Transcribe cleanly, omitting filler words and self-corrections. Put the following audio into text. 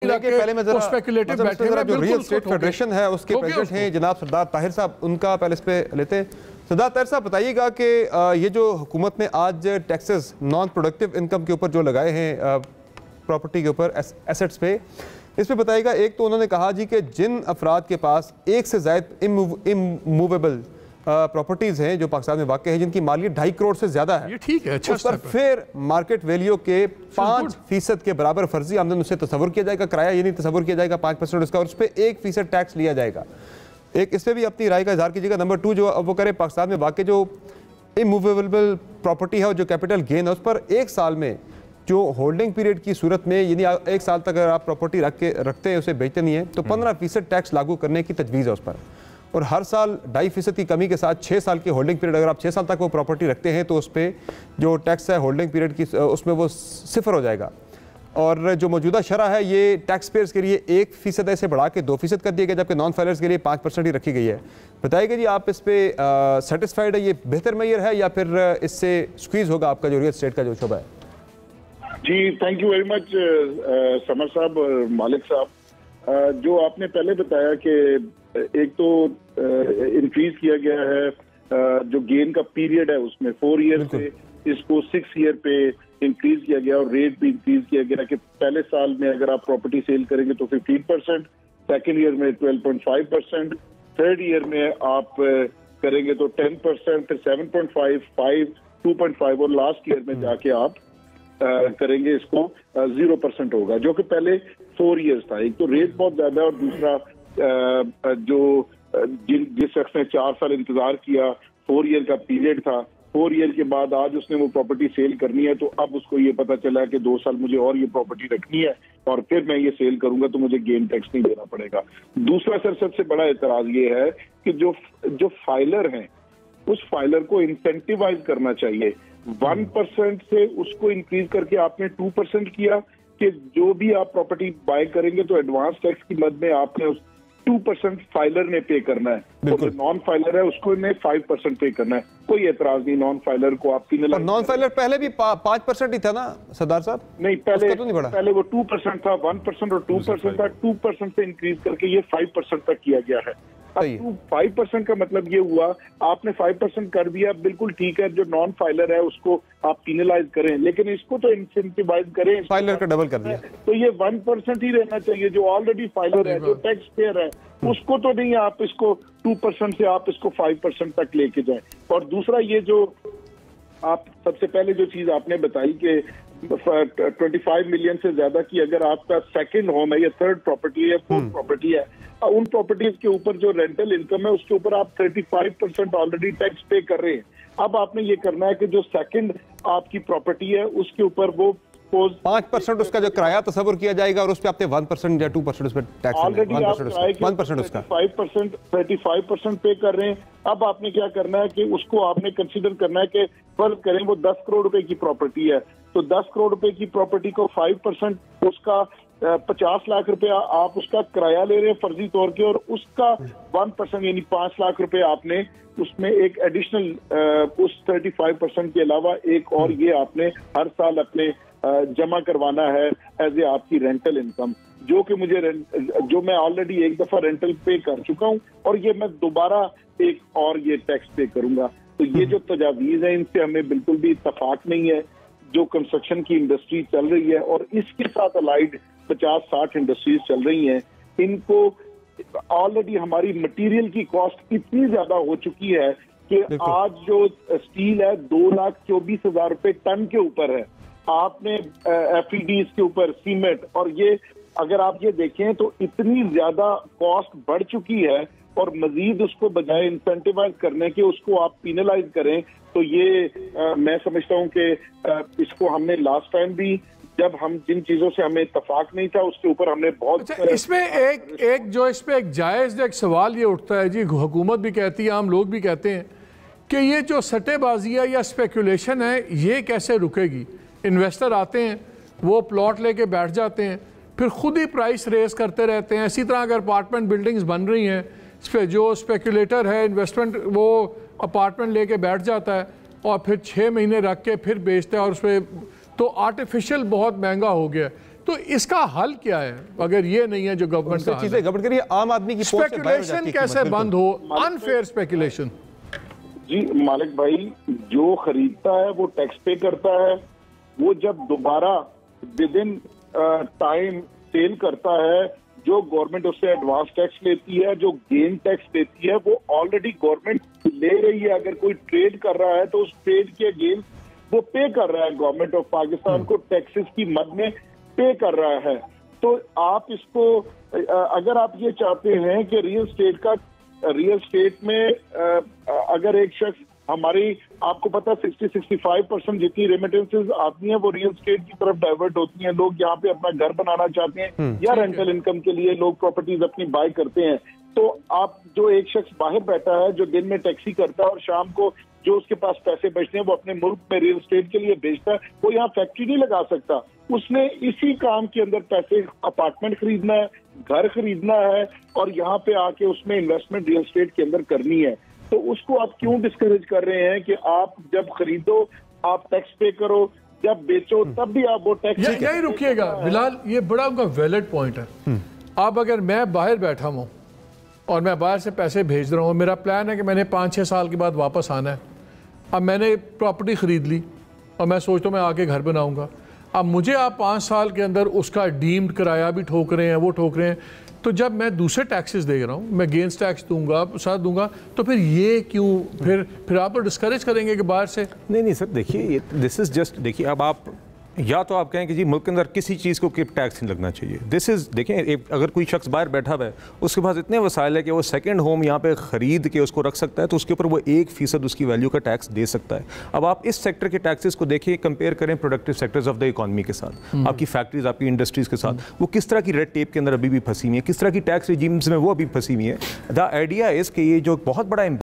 इलाके स्पेकुलेटिव बैठे हुए। जो रियल एस्टेट फेडरेशन है उसके प्रेसिडेंट हैं जनाब सरदार ताहिर साहब, उनका पहले इस पे लेते हैं। सरदार ताहिर साहब बताइएगा कि ये जो हुकूमत ने आज टैक्सेस नॉन प्रोडक्टिव इनकम के ऊपर जो लगाए हैं प्रॉपर्टी के ऊपर, एसेट्स पे, इस पे बताइएगा। एक तो उन्होंने कहा जी कि जिन अफराद के पास एक से ज़ायद इमूवेबल प्रॉपर्टीज़ हैं जो पाकिस्तान में वाक़ है, जिनकी मालियत 2.5 करोड़ से ज़्यादा है, ये ठीक है, अच्छा, उस पर फिर मार्केट वैल्यू के 5% के बराबर फर्जी आमदन उससे तस्वुर किया जाएगा, किराया ये नहीं तस्वुर किया जाएगा 5% उसका, और उस पर 1% टैक्स लिया जाएगा। एक इस पर भी अपनी राय का इजहार कीजिएगा। नंबर 2 जो अब वो करें, पाकिस्तान में वाक़ जो इमूवेबल प्रॉपर्टी है और जो कैपिटल गेन है, उस पर 1 साल में जो होल्डिंग पीरियड की सूरत में, यानी 1 साल तक अगर आप प्रॉपर्टी रखते हैं, उसे बेचते नहीं है, तो 15% टैक्स लागू करने की तजवीज़ है उस पर। और हर साल 2.5% की कमी के साथ 6 साल की होल्डिंग पीरियड, अगर आप 6 साल तक वो प्रॉपर्टी रखते हैं तो उस पर जो टैक्स है होल्डिंग पीरियड की, उसमें वो 0 हो जाएगा। और जो मौजूदा शरह है ये टैक्स पेयर्स के लिए 1% से बढ़ा के 2% कर दिया गया, जबकि नॉन फाइलर्स के लिए 5% ही रखी गई है। बताइएगा जी, आप इस पर सेटिस्फाइड है? ये बेहतर मेजर है या फिर इससे स्क्वीज़ होगा आपका जो रियल एस्टेट का जो शोबा है? जी, thank you very much Samar साहब और मालिक साहब। जो आपने पहले बताया कि एक तो इंक्रीज किया गया है जो गेन का पीरियड है उसमें 4 ईयर से इसको 6 ईयर पे इंक्रीज किया गया, और रेट भी इंक्रीज किया गया कि पहले साल में अगर आप प्रॉपर्टी सेल करेंगे तो 15%, सेकेंड ईयर में 12.5%, थर्ड ईयर में आप करेंगे तो 10%, फिर 7.5, 5, 2.5 और लास्ट ईयर में जाके आप करेंगे इसको 0% होगा, जो कि पहले 4 ईयर्स था। एक तो रेट बहुत ज्यादा है, और दूसरा जिस शख्स ने 4 साल इंतजार किया, 4 ईयर का पीरियड था, 4 ईयर के बाद आज उसने वो प्रॉपर्टी सेल करनी है, तो अब उसको ये पता चला कि 2 साल मुझे और ये प्रॉपर्टी रखनी है और फिर मैं ये सेल करूंगा तो मुझे गेन टैक्स नहीं देना पड़ेगा। दूसरा सर सबसे बड़ा एतराज ये है कि जो फाइलर हैं उस फाइलर को इंसेंटिवाइज करना चाहिए। 1% से उसको इंक्रीज करके आपने 2% किया कि जो भी आप प्रॉपर्टी बाय करेंगे तो एडवांस टैक्स की मद में आपने उस 2% फाइलर ने पे करना है, तो जो नॉन फाइलर है उसको ने 5% पे करना है। कोई एतराज नहीं, नॉन फाइलर को आप नॉन फाइलर पहले भी 5% ही था ना सरदार साहब? नहीं, पहले वो 2% था, 1% और 2% था, 2% से इंक्रीज करके ये 5% तक किया गया है। अब 5% का मतलब ये हुआ आपने 5% कर दिया, बिल्कुल ठीक है, जो नॉन फाइलर है उसको आप पिनलाइज करें, लेकिन इसको तो इंसेंटिवाइज करें, फाइलर का डबल कर दिया, तो ये 1% ही रहना चाहिए। जो ऑलरेडी फाइलर है, जो टैक्स पेयर है, उसको तो नहीं आप इसको 2% से आप इसको 5% तक लेके जाएं। और दूसरा ये जो आप सबसे पहले जो चीज आपने बताई कि 25 मिलियन से ज्यादा की अगर आपका सेकंड होम है या थर्ड प्रॉपर्टी है, फोर्थ प्रॉपर्टी है, उन प्रॉपर्टीज के ऊपर जो रेंटल इनकम है उसके ऊपर आप 35% ऑलरेडी टैक्स पे कर रहे हैं। अब आपने ये करना है कि जो सेकंड आपकी प्रॉपर्टी है उसके ऊपर वो 5% उसका जो किराया तस्वुर किया जाएगा और उस पर आपने 1% या 2% उस पर टैक्स, ऑलरेडी 1% उसका 35% पे कर रहे हैं। अब आपने क्या करना है कि उसको आपने कंसीडर करना है कि फर्ज करें वो 10 करोड़ रुपए की प्रॉपर्टी है, तो 10 करोड़ रुपए की प्रॉपर्टी को 5% उसका 50 लाख रुपया आप उसका किराया ले रहे हैं फर्जी तौर के, और उसका 1% यानी 5 लाख रुपए आपने उसमें एक एडिशनल उस 35% के अलावा एक और ये आपने हर साल अपने जमा करवाना है एज ए आपकी रेंटल इनकम, जो मैं ऑलरेडी एक दफा रेंटल पे कर चुका हूं और ये मैं दोबारा एक और ये टैक्स पे करूंगा। तो ये जो तजावीज है इनसे हमें बिल्कुल भी इत्तफाक नहीं है। जो कंस्ट्रक्शन की इंडस्ट्री चल रही है और इसके साथ अलाइड 50-60 इंडस्ट्रीज चल रही हैं, इनको ऑलरेडी हमारी मटेरियल की कॉस्ट इतनी ज्यादा हो चुकी है कि आज जो स्टील है 2,24,000 रुपए टन के ऊपर है, आपने FEDs के ऊपर सीमेंट, और ये अगर आप ये देखें तो इतनी ज्यादा कॉस्ट बढ़ चुकी है, और मजीद उसको बजाय इंसेंटिवाइज करने के उसको आप पिनलाइज करें, तो ये मैं समझता हूं कि इसको हमने लास्ट टाइम भी जब हम जिन चीजों से हमें इत्तफाक नहीं था उसके ऊपर हमने बहुत इसमें एक जायज एक सवाल ये उठता है जी, हुकूमत भी कहती है, आम लोग भी कहते हैं कि ये जो सट्टेबाजी है या स्पेकुलेशन है ये कैसे रुकेगी? इन्वेस्टर आते हैं, वो प्लॉट लेके बैठ जाते हैं, फिर खुद ही प्राइस रेस करते रहते हैं। इसी तरह अगर अपार्टमेंट बिल्डिंग्स बन रही हैं, इस पर जो स्पेकुलेटर है इन्वेस्टमेंट वो अपार्टमेंट लेके बैठ जाता है और फिर 6 महीने रख के फिर बेचता है, और उस पर तो आर्टिफिशियल बहुत महंगा हो गया। तो इसका हल क्या है अगर ये नहीं है जो गवर्नमेंट का चीजें गवर्नमेंट करिए, आम आदमी की पहुंच से बाहर हो जाती स्पेकुलेशन है कैसे कीमत, बंद हो, अनफेयर स्पेकुलेशन? जी मालिक भाई, जो खरीदता है वो टैक्स पे करता है, वो जब दोबारा विद इन टाइम सेल करता है, जो गवर्नमेंट उससे एडवांस टैक्स लेती है, जो गेन टैक्स लेती है, वो ऑलरेडी गवर्नमेंट ले रही है। अगर कोई ट्रेड कर रहा है तो उस ट्रेड के अगेंस्ट वो पे कर रहा है, गवर्नमेंट ऑफ पाकिस्तान को टैक्सेस की मद में पे कर रहा है। तो आप इसको अगर आप ये चाहते हैं कि रियल स्टेट में अगर एक शख्स हमारी, आपको पता 60-65% जितनी रेमिटेंसेज आती हैं वो रियल स्टेट की तरफ डाइवर्ट होती हैं। लोग यहाँ पे अपना घर बनाना चाहते हैं या रेंटल इनकम के लिए लोग प्रॉपर्टीज अपनी बाय करते हैं। तो आप जो एक शख्स बाहर बैठा है जो दिन में टैक्सी करता है और शाम को जो उसके पास पैसे बचते हैं वो अपने मुल्क में रियल स्टेट के लिए बेचता है, वो यहाँ फैक्ट्री नहीं लगा सकता। उसने इसी काम के अंदर पैसे, अपार्टमेंट खरीदना है, घर खरीदना है और यहाँ पे आके उसमें इन्वेस्टमेंट रियल स्टेट के अंदर करनी है। तो उसको आप क्यों डिस्करेज कर रहे हैं कि आप जब खरीदो आप टैक्स पे करो, जब बेचो तब भी आप वो टैक्स? यही रुकिएगा बिलाल, ये बड़ा उनका वैलिड पॉइंट है। अब अगर मैं बाहर बैठा हूँ और मैं बाहर से पैसे भेज रहा हूँ, मेरा प्लान है कि मैंने 5-6 साल के बाद वापस आना है। अब मैंने प्रॉपर्टी ख़रीद ली और मैं सोचता हूँ मैं आके घर बनाऊँगा। अब मुझे आप 5 साल के अंदर उसका डीम्ड किराया भी ठोक रहे हैं, वो ठोक रहे हैं। तो जब मैं दूसरे टैक्सेस दे रहा हूँ, मैं गेंस टैक्स दूंगा, साथ दूंगा, तो फिर ये क्यों? फिर आप तो डिस्करेज करेंगे कि बाहर से? नहीं सर, देखिए दिस इज़ जस्ट, देखिए अब आप या तो आप कहें कि जी मुल्क के अंदर किसी चीज़ को टैक्स नहीं लगना चाहिए। दिस इज़, देखें अगर कोई शख्स बाहर बैठा हुआ है, उसके पास इतने वसाइल है कि वो सेकंड होम यहाँ पे ख़रीद के उसको रख सकता है, तो उसके ऊपर वो 1% उसकी वैल्यू का टैक्स दे सकता है। अब आप इस सेक्टर के टैक्सेस को देखिए, कंपेयर करें productive sectors of the economy के साथ, आपकी फैक्ट्रीज, आपकी इंडस्ट्रीज़ के साथ, वो किस तरह की रेड टेप के अंदर अभी भी फंसी हुई है, किस तरह की टैक्स रिजीम्स में वो अभी फंसी हुई है। द आइडिया इज़ कि ये जो बहुत बड़ा